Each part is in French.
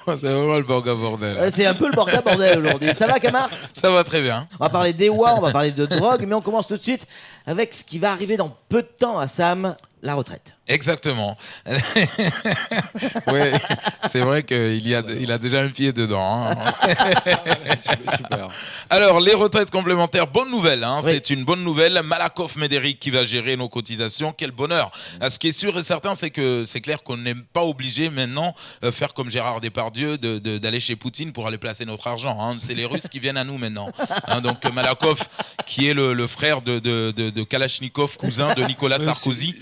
C'est vraiment le Borga bordel. C'est un peu le Borga bordel aujourd'hui. Ça va, Camar? Ça va très bien. On va parler d'Ewa, on va parler de drogue, mais on commence tout de suite avec ce qui va arriver dans peu de temps à Sam, la retraite. Exactement. Oui, c'est vrai qu'il a déjà un pied dedans. Hein. Super. Alors, les retraites complémentaires, bonne nouvelle. Hein, oui. C'est une bonne nouvelle. Malakoff Médéric qui va gérer nos cotisations. Quel bonheur. Ce qui est sûr et certain, c'est que c'est clair qu'on n'est pas obligé maintenant faire comme Gérard Depardieu, d'aller chez Poutine pour aller placer notre argent. Hein. C'est les Russes qui viennent à nous maintenant. Hein, donc Malakoff, qui est le frère de Kalachnikov, cousin de Nicolas Sarkozy.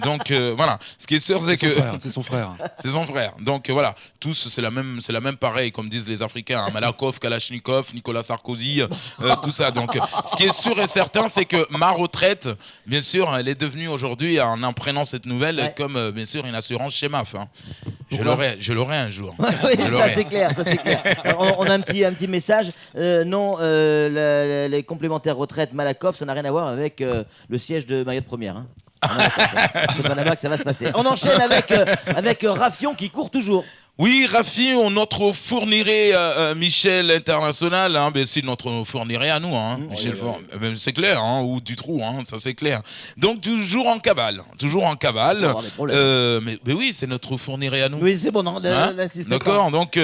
Donc voilà, ce qui est sûr, c'est que c'est son frère. c'est son frère. Donc voilà, tous c'est la même pareil, comme disent les Africains. Hein. Malakoff, Kalachnikov, Nicolas Sarkozy, tout ça. Donc ce qui est sûr et certain, c'est que ma retraite, bien sûr, elle est devenue aujourd'hui, en apprenant cette nouvelle, comme bien sûr une assurance chez MAF. Hein. Je l'aurai un jour. Oui, ça c'est clair, ça c'est clair. On a un petit message. Non, les complémentaires retraite Malakoff, ça n'a rien à voir avec le siège de Mariette Première. Hein. C'est pas là-bas que ça va se passer. On enchaîne avec Raffion qui court toujours. Oui, Rafi, notre fournirait Michel International, hein, ben, c'est notre fournirait à nous, hein, Michel ben, c'est clair, hein, ou Dutroux, hein, ça c'est clair. Donc toujours en cavale. Mais oui, c'est notre fournirait à nous. Oui, c'est bon, non, d'accord, donc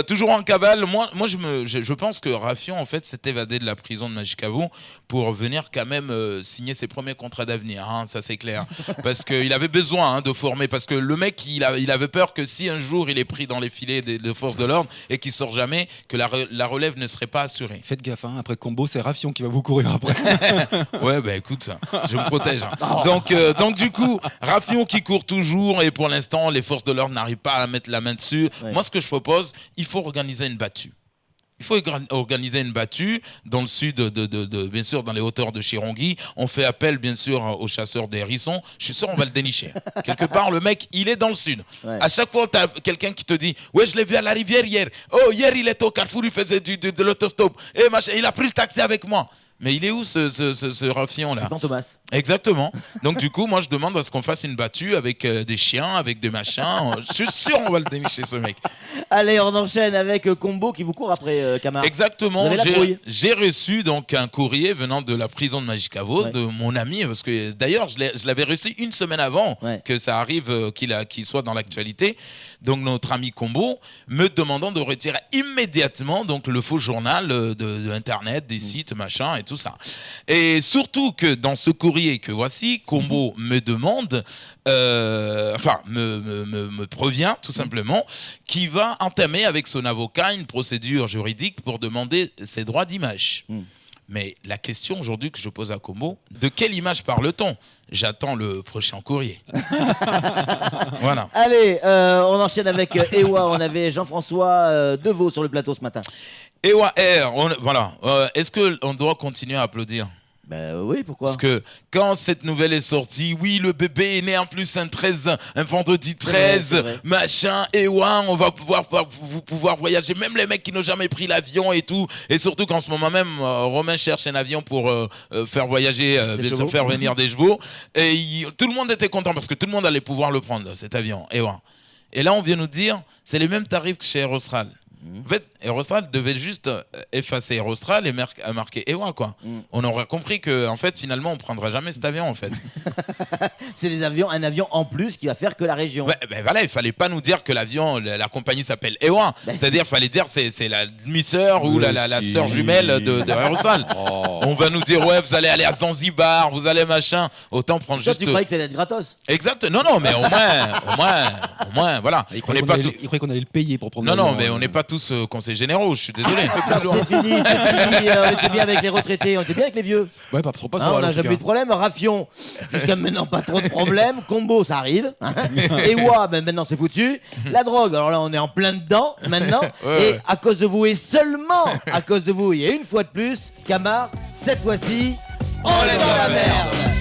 toujours en cavale. Moi je pense que Raffion en fait s'est évadé de la prison de Magicavo pour venir quand même signer ses premiers contrats d'avenir, hein, ça c'est clair. Parce qu'il avait besoin de former, parce que le mec il avait peur que si un jour il est pris dans les filets des forces de l'ordre et qui sort jamais, que la relève ne serait pas assurée. Faites gaffe, hein, après combo, c'est Raffion qui va vous courir après. Ouais, bah écoute, je me protège. Donc du coup, Raffion qui court toujours et pour l'instant, les forces de l'ordre n'arrivent pas à mettre la main dessus. Ouais. Moi, ce que je propose, il faut organiser une battue. Il faut organiser une battue dans le sud, bien sûr, dans les hauteurs de Chirongui. On fait appel, bien sûr, aux chasseurs des hérissons. Je suis sûr, on va le dénicher. Quelque part, le mec, il est dans le sud. Ouais. À chaque fois, tu as quelqu'un qui te dit « Ouais, je l'ai vu à la rivière hier. Oh, hier, il était au Carrefour, il faisait de l'autostop. Et machin, il a pris le taxi avec moi. » Mais il est où ce Raffion-là? C'est Fantomas. Exactement. Donc du coup, moi je demande à ce qu'on fasse une battue avec des chiens, avec des machins. Je suis sûr on va le dénicher ce mec. Allez, on enchaîne avec Combo qui vous court après, Camar. Exactement. J'ai reçu donc un courrier venant de la prison de Magicavo, de mon ami, parce que d'ailleurs je l'avais reçu une semaine avant que ça arrive, qu'il soit dans l'actualité. Donc notre ami Combo me demandant de retirer immédiatement donc le faux journal de Internet, des sites, machin. Tout ça. Et surtout que dans ce courrier que voici, Combo me demande, me prévient tout simplement, qu'il va entamer avec son avocat une procédure juridique pour demander ses droits d'image. Mais la question aujourd'hui que je pose à Combo, de quelle image parle-t-on? J'attends le prochain courrier. Voilà. Allez, on enchaîne avec Ewa. On avait Jean-François Deveau sur le plateau ce matin. Ewa R, voilà. Est-ce qu'on doit continuer à applaudir? Ben oui, pourquoi? Parce que quand cette nouvelle est sortie, oui, le bébé est né en plus un vendredi 13, c'est vrai. Machin, et ouais, on va pouvoir voyager, même les mecs qui n'ont jamais pris l'avion et tout, et surtout qu'en ce moment même, Romain cherche un avion pour faire voyager, faire venir des chevaux, et tout le monde était content parce que tout le monde allait pouvoir le prendre, cet avion, et ouais. Et là, on vient nous dire, c'est les mêmes tarifs que chez Air Austral. En fait, Aerostral devait juste effacer Aerostral et marquer Ewa, quoi. On aura compris que, en fait, finalement, on prendra jamais cet avion, en fait. C'est un avion en plus qui va faire que la région. Ouais, ben voilà, il fallait pas nous dire que l'avion, la compagnie s'appelle Ewa. C'est-à-dire, il fallait dire c'est la demi-sœur ou la sœur jumelle de Aerostral. On va nous dire, ouais, vous allez aller à Zanzibar, vous allez machin. Autant prendre juste. Tu croyais que ça allait être gratos? Exact. Non, mais au moins, voilà. Il croyait qu'on allait le payer pour prendre. Non, mais on n'est pas tous conseils généraux, je suis désolé. C'est fini, on était bien avec les retraités, on était bien avec les vieux. Ouais, pas trop. On n'a jamais eu de problème. Raffion, jusqu'à maintenant, pas trop de problème. Combo, ça arrive. Ewa, ben maintenant c'est foutu. La drogue, alors là on est en plein dedans maintenant. Et à cause de vous, et seulement à cause de vous, et une fois de plus, Camar, cette fois-ci, on est dans la merde.